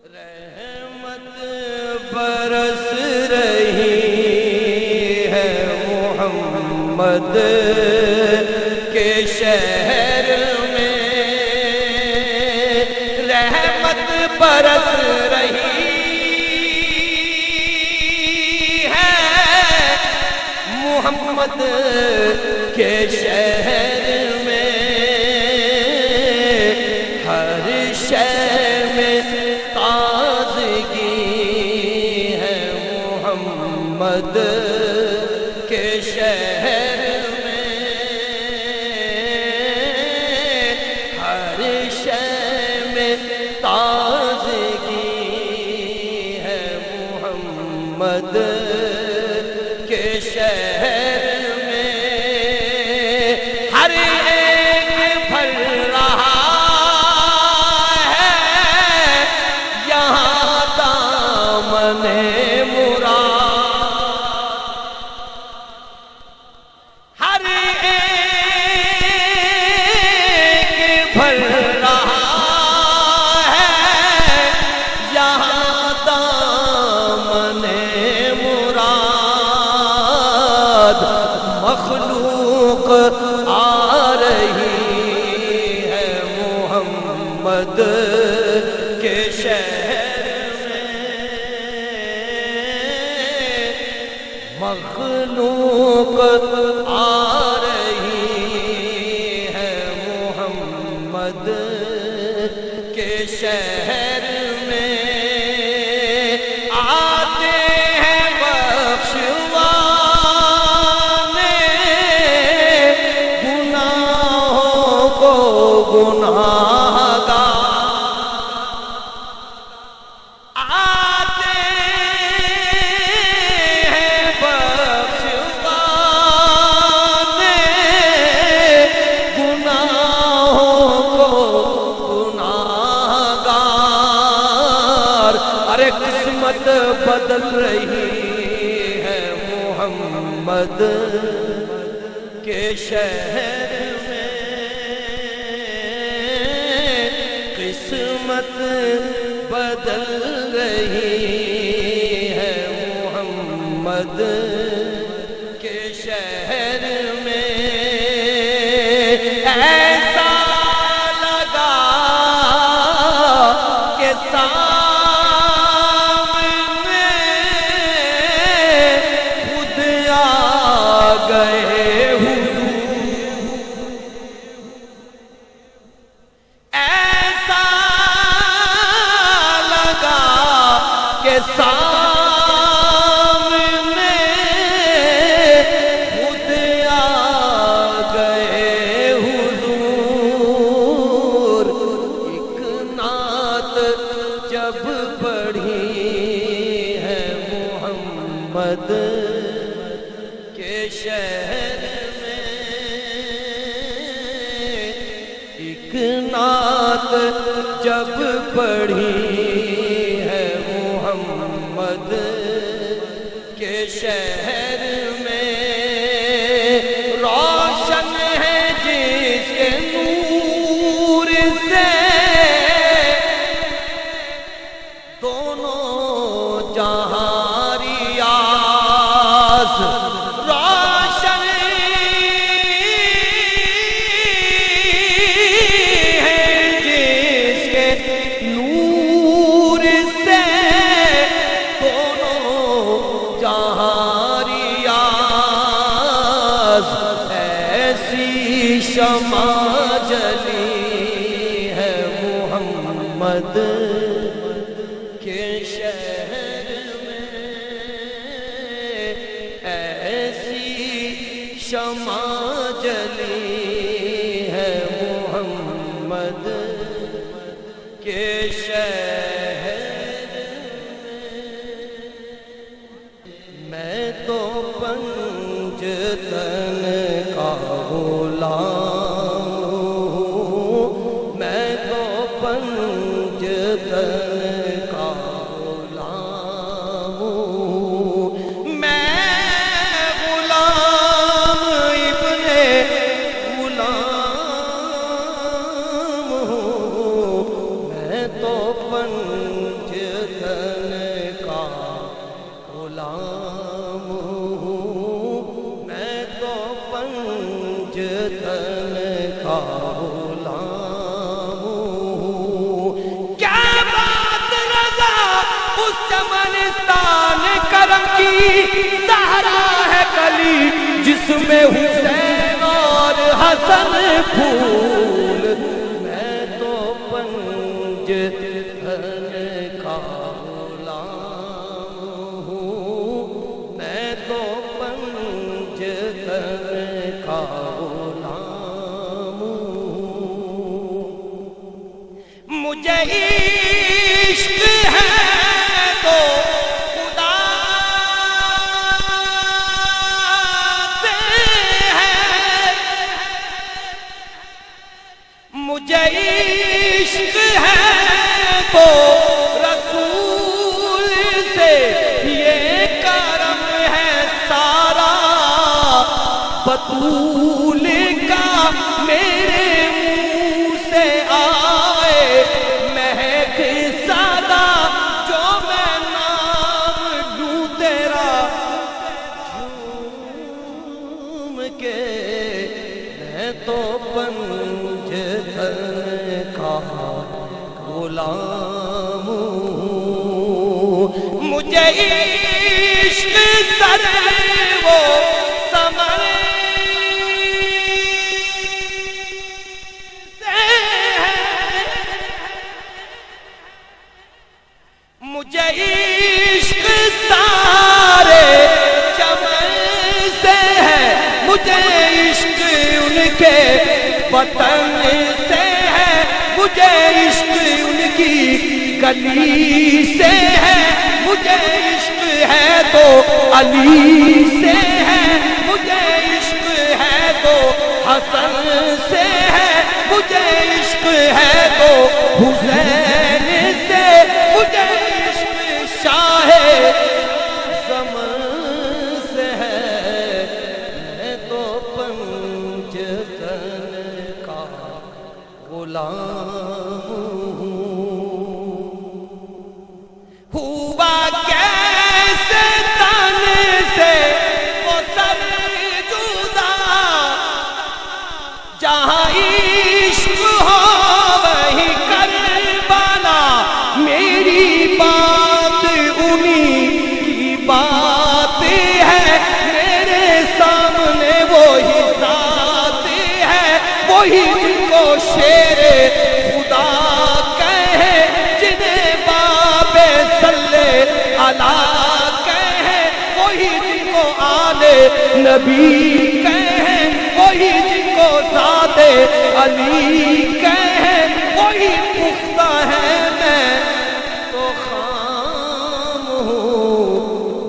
رحمت برس رہی ہے محمد کے شہر میں، رحمت برس رہی ہے محمد کے شہر میں، ہر شے میں تازگی ہے محمد کے شہر میں، ہر شے میں تازگی ہے محمد کے شہر میں، ہر ایک پھل رہا ہے یہاں دامن مراد، ہر ایک پھل رہا ہے یہاں دامن مراد، مخلوق آ رہی ہے محمد کے شہر میں، مخلوق آ رہی ہے محمد کے شہر میں، آتے ہیں بخشوانے گناہوں کو گناہگار، آتے ہیں بخشوانے گناہوں کو گناہگار، ارے قسمت بدل رہی ہے محمد کے شہر میں، قسمت بدل رہی ہے محمد کے شہر میں، ایسا لگا کہ سامنے خود آ گئے حضور، ایسا لگا کہ سامنے خود آ گئے حضور، ایک نعت جب پڑھی ہے محمد کے شہر میں، ایک نعت جب پڑھی ہے محمد کے شہر میں، روشن ہے جس کے نور سے دونوں جہاں ریاض، روشن ہے جس کے نور سے دونوں جہاں ریاض، ایسی شمع جلی ہے محمد کے شہر میں، ایسی شمع جلی ہے محمد کے شہر میں، میں تو پنجتن کا غلام ہوں، میں تو پنجتن کا غلام ہوں، میں غلام غلام ہوں، میں تو پنجتن کا غلام ہوں۔ کیا بات رضا اس چمنستان کرم کی، سہرا ہے کلی جس میں حسین اور حسن پھول، میں تو پنجتن کا غلام ہوں، میں تو پنجتن کا غلام ہوں۔ مجھے عشق ہے تو خدا سے ہے، مجھے عشق ہے تو رسول سے، یہ کرم ہے سارا بطول کا میرے منہ سے آئے، مہک سادہ جو میں نام لوں تیرا جھوم کے، میں تو پنجتن کا غلام ہوں۔ مجھے عشق سر وہ سمر سے ہے، مجھے عشق سارے چمن سے ہے، مجھے عشق ان کے وطن سے ہے، مجھے عشق ان کی گلی سے ہے، مجھے عشق ہے تو علی سے ہے، مجھے عشق ہے تو حسن سے ہے، مجھے عشق ہے تو حسین سے، مجھے عشق شاہ زمان سے ہے، میں تو پنجتن کا غلام ہوں۔ ہوا کیسے تن سے وہ سر جدا، جہاں عشق ہو وہیں کربلا، میری بات انہی کی بات ہے، میرے سامنے وہی ذات ہے، وہی جن کو شیر خدا کہے، جنہیں باب صلی اللہ کہے، وہی جن کو آل نبی کہے، وہی جن کو ذات علی کہے، وہی پختہ ہے، میں تو خام ہوں،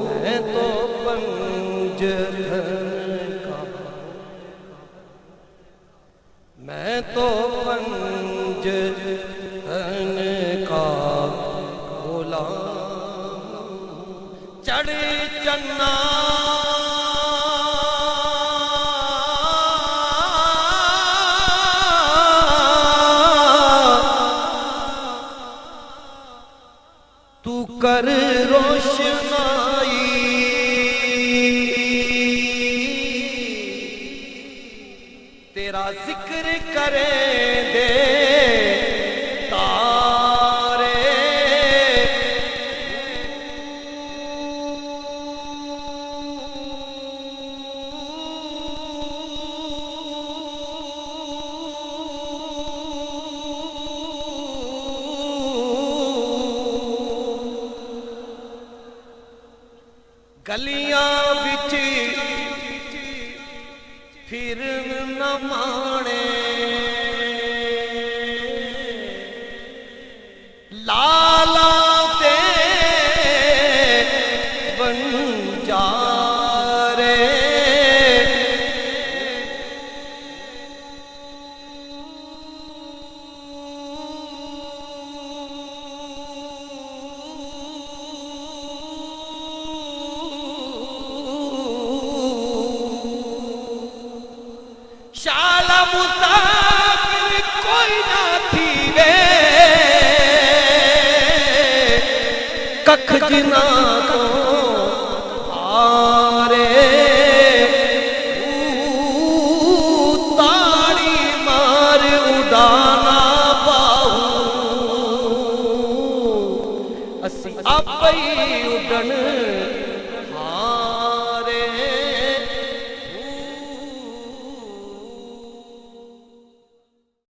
میں تو پنجتن کا، میں تو پنجتن کا غلام ہوں۔ چڑھ چنا تو کر روشنائی، تیرا ذکر کریں دے تارے، گلیاں بچ پھر نہ مانے، لالا تے بنجارے، شالا مسافر کوئی نہ تھی وے، ککھ جنا تو مارے تاڑی مار اڈانا باہو اسی آپ ہی اڈن